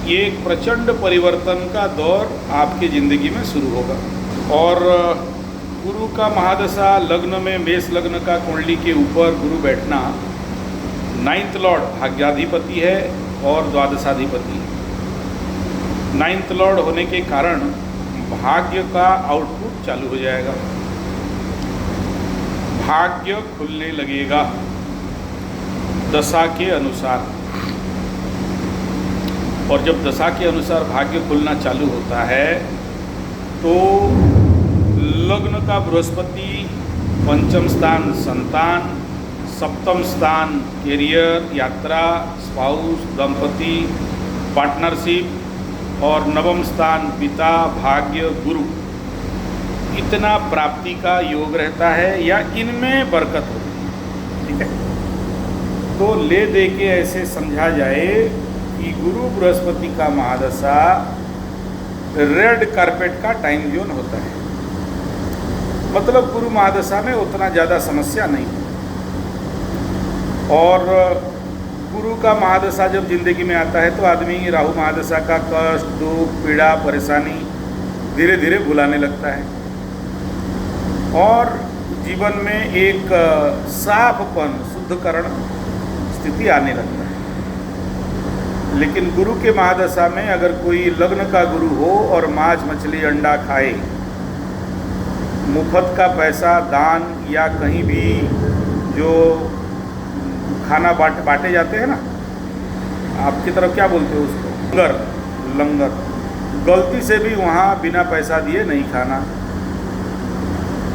ये एक प्रचंड परिवर्तन का दौर आपकी ज़िंदगी में शुरू होगा। और गुरु का महादशा लग्न में, मेष लग्न का कुंडली के ऊपर गुरु बैठना 9th लॉर्ड भाग्याधिपति है और द्वादशाधिपति। 9th लॉर्ड होने के कारण भाग्य का आउटपुट चालू हो जाएगा, भाग्य खुलने लगेगा दशा के अनुसार। और जब दशा के अनुसार भाग्य खुलना चालू होता है तो लग्न का बृहस्पति पंचम स्थान संतान, सप्तम स्थान कैरियर, यात्रा, स्पाउस, दंपति, पार्टनरशिप और नवम स्थान पिता, भाग्य, गुरु, इतना प्राप्ति का योग रहता है या इनमें बरकत होती है। ठीक है, तो ले दे के ऐसे समझा जाए कि गुरु बृहस्पति का महादशा रेड कारपेट का टाइम जोन होता है। मतलब गुरु महादशा में उतना ज़्यादा समस्या नहीं। और गुरु का महादशा जब जिंदगी में आता है तो आदमी राहु महादशा का कष्ट, दुख, पीड़ा, परेशानी धीरे धीरे भुलाने लगता है और जीवन में एक साफपन, शुद्धकरण स्थिति आने लगता है। लेकिन गुरु के महादशा में अगर कोई लग्न का गुरु हो और मांस, मछली, अंडा खाए, मुफ्त का पैसा दान या कहीं भी जो खाना बांटे जाते हैं ना, आपकी तरफ क्या बोलते हो उसको, लंगर, गलती से भी वहाँ बिना पैसा दिए नहीं खाना।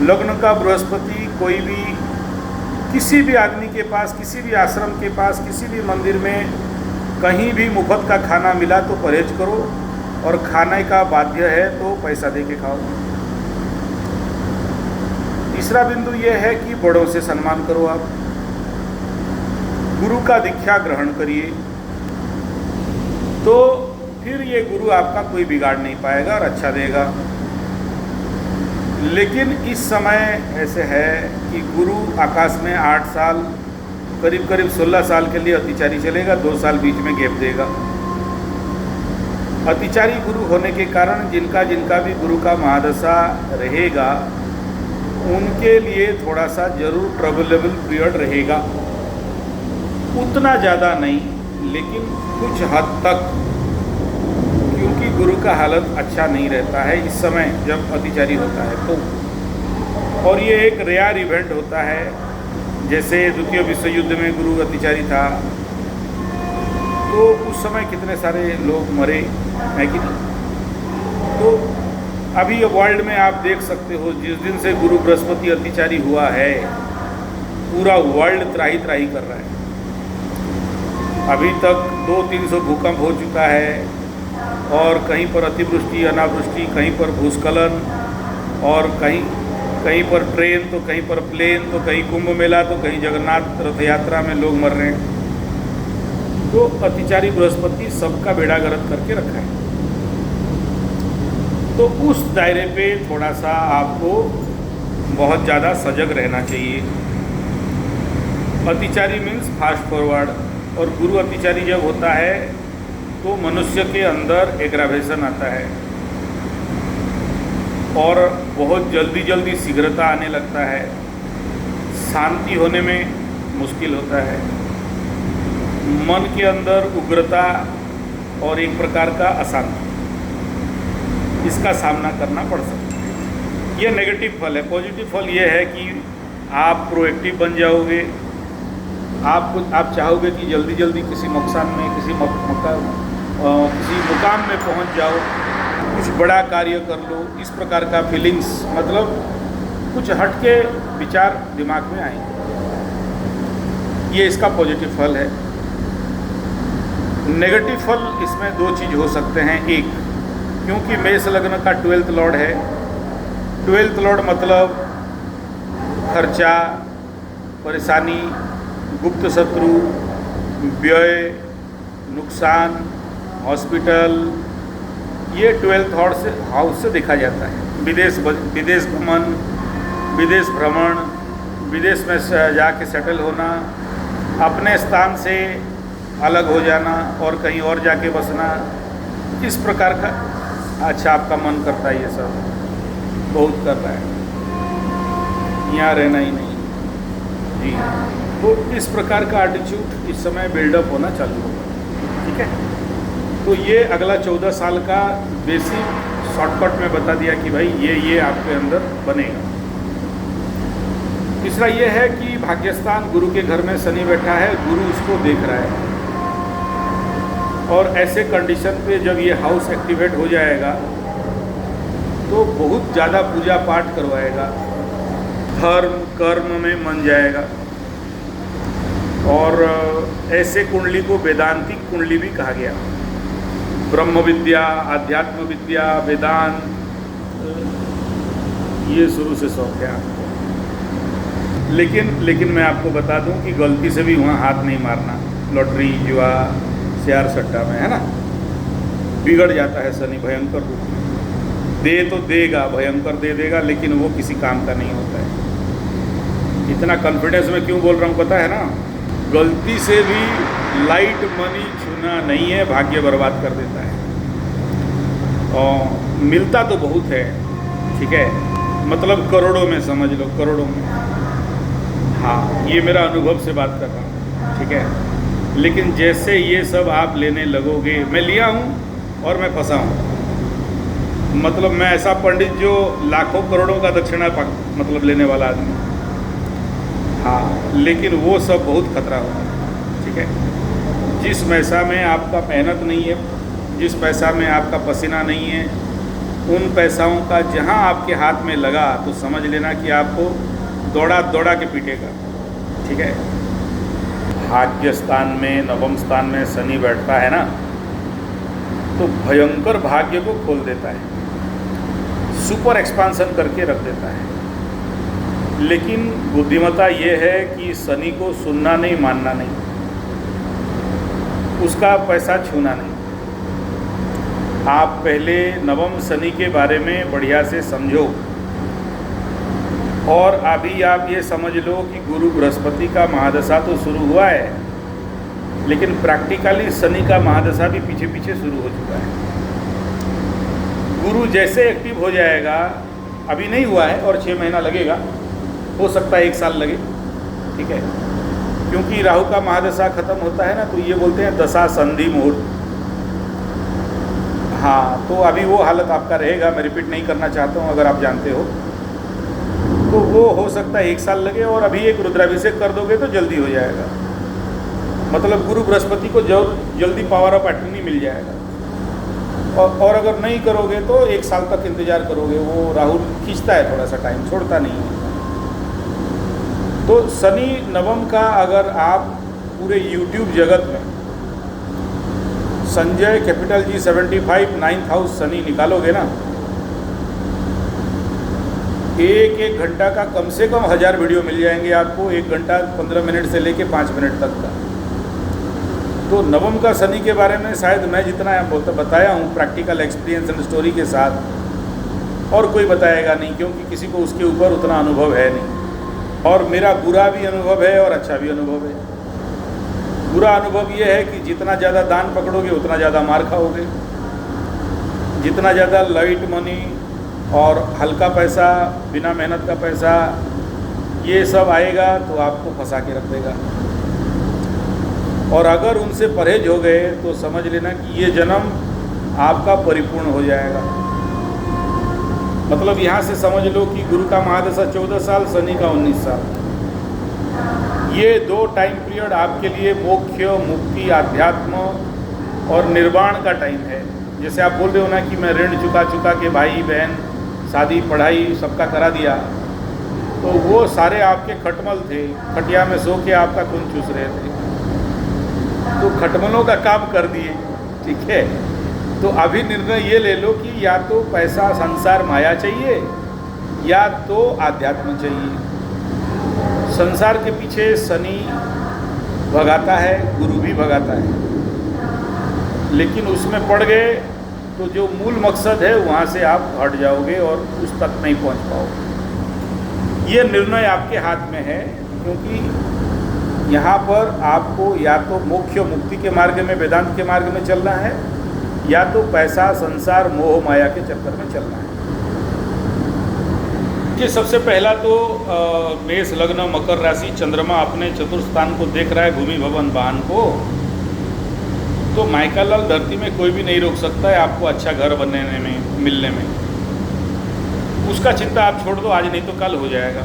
लग्न का बृहस्पति कोई भी, किसी भी आदमी के पास, किसी भी आश्रम के पास, किसी भी मंदिर में कहीं भी मुफ्त का खाना मिला तो परहेज करो, और खाने का बाध्य है तो पैसा दे के खाओ। तीसरा बिंदु यह है कि बड़ों से सम्मान करो। आप गुरु का दीक्षा ग्रहण करिए तो फिर ये गुरु आपका कोई बिगाड़ नहीं पाएगा और अच्छा देगा। लेकिन इस समय ऐसे है कि गुरु आकाश में 8 साल, करीब करीब 16 साल के लिए अतिचारी चलेगा, 2 साल बीच में गैप देगा। अतिचारी गुरु होने के कारण जिनका भी गुरु का महादशा रहेगा उनके लिए थोड़ा सा जरूर ट्रबलेबल पीरियड रहेगा, उतना ज़्यादा नहीं लेकिन कुछ हद तक, क्योंकि गुरु का हालत अच्छा नहीं रहता है इस समय जब अतिचारी होता है तो। और ये एक रेयर इवेंट होता है, जैसे द्वितीय विश्व युद्ध में गुरु अतिचारी था तो उस समय कितने सारे लोग मरे, है कि नहीं। तो अभी वर्ल्ड में आप देख सकते हो, जिस दिन से गुरु बृहस्पति अतिचारी हुआ है पूरा वर्ल्ड त्राही त्राही कर रहा है। अभी तक 200-300 भूकंप हो चुका है और कहीं पर अतिवृष्टि, अनावृष्टि, कहीं पर भूस्खलन, और कहीं पर ट्रेन तो कहीं पर प्लेन तो कहीं कुंभ मेला तो कहीं जगन्नाथ रथ यात्रा में लोग मर रहे हैं। तो अतिचारी बृहस्पति सबका बेड़ा गर्क करके रखा है। तो उस दायरे पे थोड़ा सा आपको बहुत ज़्यादा सजग रहना चाहिए। अतिचारी मीन्स फास्ट फॉरवर्ड, और गुरु अतिचारी जब होता है तो मनुष्य के अंदर एग्रावेशन आता है और बहुत जल्दी शीघ्रता आने लगता है, शांति होने में मुश्किल होता है, मन के अंदर उग्रता और एक प्रकार का अशांति, इसका सामना करना पड़ सकता है। ये नेगेटिव फल है। पॉजिटिव फल ये है कि आप प्रोएक्टिव बन जाओगे, आप चाहोगे कि जल्दी किसी मकसद में, किसी मुकाम में पहुंच जाओ, कुछ बड़ा कार्य कर लो, इस प्रकार का फीलिंग्स, मतलब कुछ हटके विचार दिमाग में आएंगे। ये इसका पॉजिटिव फल है। नेगेटिव फल इसमें 2 चीज़ हो सकते हैं। एक, क्योंकि मेष लग्न का 12th लॉर्ड है, 12th लॉर्ड मतलब खर्चा, परेशानी, गुप्त शत्रु, व्यय, नुकसान, हॉस्पिटल, ये 12th हाउस से देखा जाता है। विदेश गमन, विदेश भ्रमण, विदेश में जाके सेटल होना, अपने स्थान से अलग हो जाना और कहीं और जाके बसना, किस प्रकार का, अच्छा आपका मन करता है ये सब, बहुत कर रहा है, यहाँ रहना ही नहीं जी, तो इस प्रकार का एटीट्यूड इस समय बिल्डअप होना चालू होगा। ठीक है, तो ये अगला 14 साल का बेसिक शॉर्टकट में बता दिया कि भाई ये आपके अंदर बनेगा। तीसरा ये है कि भाग्यस्थान गुरु के घर में शनि बैठा है, गुरु उसको देख रहा है, और ऐसे कंडीशन पे जब ये हाउस एक्टिवेट हो जाएगा तो बहुत ज़्यादा पूजा पाठ करवाएगा, धर्म कर्म में मन जाएगा, और ऐसे कुंडली को वेदांतिक कुंडली भी कहा गया। ब्रह्म विद्या, आध्यात्म विद्या, वेदांत, ये शुरू से शौक है आपको। लेकिन मैं आपको बता दूं कि गलती से भी वहाँ हाथ नहीं मारना, लॉटरी, जुआ, शेयर सट्टा में, है ना, बिगड़ जाता है शनि भयंकर रूप में। दे तो देगा, भयंकर दे देगा, लेकिन वो किसी काम का नहीं होता है। इतना कॉन्फिडेंस में क्यों बोल रहा हूँ पता है ना, गलती से भी लाइट मनी छूना नहीं है, भाग्य बर्बाद कर देता है। और मिलता तो बहुत है, ठीक है, मतलब करोड़ों में समझ लो, करोड़ों में। हाँ, ये मेरा अनुभव से बात कर रहा हूँ, ठीक है। लेकिन जैसे ये सब आप लेने लगोगे, मैं लिया हूँ और मैं फंसा हूँ, मतलब मैं ऐसा पंडित जो लाखों करोड़ों का दक्षिणा मतलब लेने वाला आदमी, हाँ, लेकिन वो सब बहुत खतरा होता है। ठीक है, जिस पैसा में आपका मेहनत नहीं है, जिस पैसा में आपका पसीना नहीं है, उन पैसाओं का जहाँ आपके हाथ में लगा तो समझ लेना कि आपको दौड़ा दौड़ा के पीटेगा। ठीक है, भाग्य स्थान में, नवम स्थान में शनि बैठता है ना, तो भयंकर भाग्य को खोल देता है, सुपर एक्सपांसन करके रख देता है। लेकिन बुद्धिमत्ता ये है कि शनि को सुनना नहीं, मानना नहीं, उसका पैसा छूना नहीं। आप पहले नवम शनि के बारे में बढ़िया से समझो, और अभी आप ये समझ लो कि गुरु बृहस्पति का महादशा तो शुरू हुआ है, लेकिन प्रैक्टिकली शनि का महादशा भी पीछे पीछे शुरू हो चुका है। गुरु जैसे एक्टिव हो जाएगा, अभी नहीं हुआ है और 6 महीना लगेगा, हो सकता है 1 साल लगे। ठीक है, क्योंकि राहु का महादशा खत्म होता है ना, तो ये बोलते हैं दशा संधि मुहूर्त। हाँ, तो अभी वो हालत आपका रहेगा, मैं रिपीट नहीं करना चाहता हूँ, अगर आप जानते हो तो वो हो सकता है 1 साल लगे, और अभी एक रुद्राभिषेक कर दोगे तो जल्दी हो जाएगा। मतलब गुरु बृहस्पति को जल्दी पावर ऑफ अटर्नी मिल जाएगा। और अगर नहीं करोगे तो 1 साल तक इंतजार करोगे। वो राहु खींचता है थोड़ा सा टाइम, छोड़ता नहीं है। तो शनि नवम का अगर आप पूरे यूट्यूब जगत में Sanjay capital G75 9th house Shani निकालोगे ना, एक घंटा का कम से कम 1000 वीडियो मिल जाएंगे आपको, 1 घंटा 15 मिनट से लेके 5 मिनट तक का। तो नवम का शनि के बारे में शायद मैं जितना बताया हूँ प्रैक्टिकल एक्सपीरियंस एंड स्टोरी के साथ, और कोई बताएगा नहीं, क्योंकि किसी को उसके ऊपर उतना अनुभव है नहीं। और मेरा बुरा भी अनुभव है और अच्छा भी अनुभव है। बुरा अनुभव ये है कि जितना ज़्यादा दान पकड़ोगे उतना ज़्यादा मार खाओगे, जितना ज़्यादा लाइट मनी और हल्का पैसा, बिना मेहनत का पैसा, ये सब आएगा तो आपको फंसा के रख देगा। और अगर उनसे परहेज हो गए तो समझ लेना कि ये जन्म आपका परिपूर्ण हो जाएगा। मतलब यहाँ से समझ लो कि गुरु का महादशा 14 साल, शनि का 19 साल, ये 2 टाइम पीरियड आपके लिए मोक्ष, मुक्ति, अध्यात्म और निर्वाण का टाइम है। जैसे आप बोल रहे हो ना कि मैं ऋण चुका के भाई बहन शादी पढ़ाई सबका करा दिया, तो वो सारे आपके खटमल थे, खटिया में सो के आपका खून चूस रहे थे, तो खटमलों का काम कर दिए। ठीक है, तो अभी निर्णय ये ले लो कि या तो पैसा संसार माया चाहिए या तो आध्यात्म चाहिए। संसार के पीछे शनि भगाता है, गुरु भी भगाता है, लेकिन उसमें पड़ गए तो जो मूल मकसद है वहाँ से आप हट जाओगे और उस तक नहीं पहुँच पाओगे। ये निर्णय आपके हाथ में है, क्योंकि यहाँ पर आपको या तो मोक्ष मुक्ति के मार्ग में, वेदांत के मार्ग में चलना है, या तो पैसा, संसार, मोह माया के चक्कर में चलना है। कि सबसे पहला तो मेष लग्न मकर राशि, चंद्रमा अपने चतुर्थ स्थान को देख रहा है, भूमि भवन वाहन को, तो माइका लाल धरती में कोई भी नहीं रोक सकता है आपको अच्छा घर बनने में, मिलने में। उसका चिंता आप छोड़ दो, आज नहीं तो कल हो जाएगा।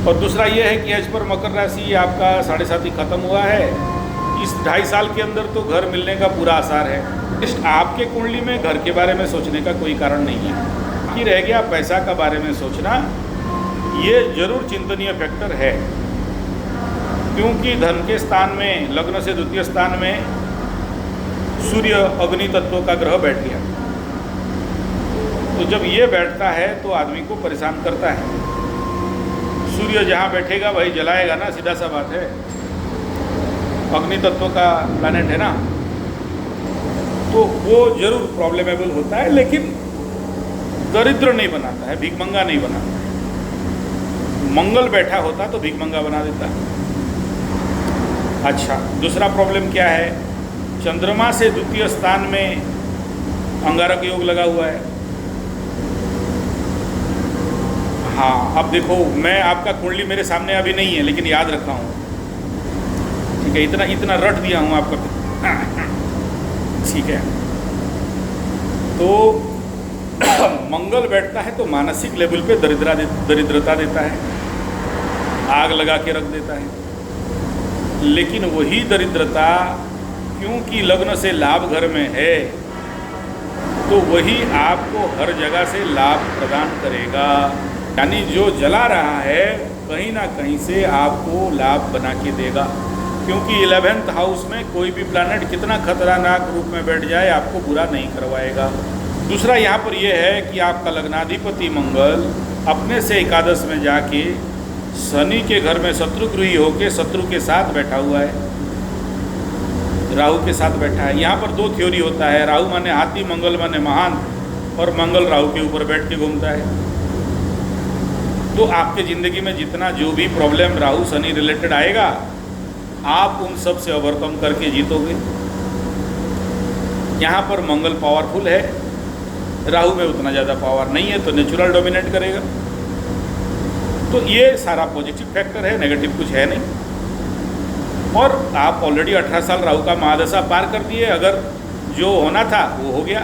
और दूसरा ये है कि एज पर मकर राशि आपका 7.5 खत्म हुआ है, इस 2.5 साल के अंदर तो घर मिलने का पूरा आसार है। इस आपके कुंडली में घर के बारे में सोचने का कोई कारण नहीं है। कि रह गया पैसा का बारे में सोचना, ये जरूर चिंतनीय फैक्टर है, क्योंकि धन के स्थान में, लग्न से द्वितीय स्थान में सूर्य अग्नि तत्व का ग्रह बैठ गया। तो जब ये बैठता है तो आदमी को परेशान करता है। सूर्य जहाँ बैठेगा वही जलाएगा ना, सीधा सा बात है। अग्नि तत्व का प्लैनेट है ना, तो वो जरूर प्रॉब्लमेबल होता है, लेकिन दरिद्र नहीं बनाता है, भिखमंगा नहीं बनाता है। मंगल बैठा होता तो भिखमंगा बना देता है। अच्छा, दूसरा प्रॉब्लम क्या है, चंद्रमा से द्वितीय स्थान में अंगारक योग लगा हुआ है। हाँ, अब देखो, मैं आपका कुंडली मेरे सामने अभी नहीं है, लेकिन याद रखा हूँ, ठीक है, इतना रट दिया हूँ आपका, ठीक है। तो मंगल बैठता है तो मानसिक लेवल पे दरिद्रता देता है, आग लगा के रख देता है। लेकिन वही दरिद्रता क्योंकि लग्न से लाभ घर में है, तो वही आपको हर जगह से लाभ प्रदान करेगा। यानी जो जला रहा है कहीं ना कहीं से आपको लाभ बना के देगा, क्योंकि 11th हाउस में कोई भी प्लैनेट कितना खतरनाक रूप में बैठ जाए आपको बुरा नहीं करवाएगा। दूसरा यहाँ पर यह है कि आपका लग्नाधिपति मंगल अपने से एकादश में जाके शनि के घर में शत्रुगृही होके शत्रु के साथ बैठा हुआ है, राहु के साथ बैठा है। यहाँ पर 2 थ्योरी होता है, राहु माने हाथी, मंगल माने महान, और मंगल राहु के ऊपर बैठ के घूमता है। तो आपके ज़िंदगी में जितना जो भी प्रॉब्लम राहु शनि रिलेटेड आएगा, आप उन सब से ओवरकम करके जीतोगे। यहाँ पर मंगल पावरफुल है, राहु में उतना ज़्यादा पावर नहीं है, तो नेचुरल डोमिनेट करेगा। तो ये सारा पॉजिटिव फैक्टर है, नेगेटिव कुछ है नहीं। और आप ऑलरेडी 18 साल राहु का महादशा पार कर दिए, अगर जो होना था वो हो गया।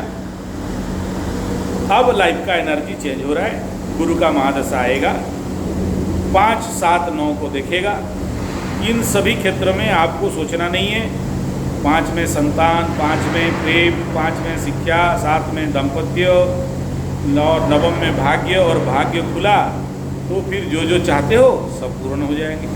अब लाइफ का एनर्जी चेंज हो रहा है, गुरु का महादशा आएगा, 5, 7, 9 को देखेगा। इन सभी क्षेत्र में आपको सोचना नहीं है। 5 में संतान, 5 में प्रेम, 5 में शिक्षा, 7 में दाम्पत्य, और 9 में भाग्य, और भाग्य खुला तो फिर जो जो चाहते हो सब पूर्ण हो जाएंगे।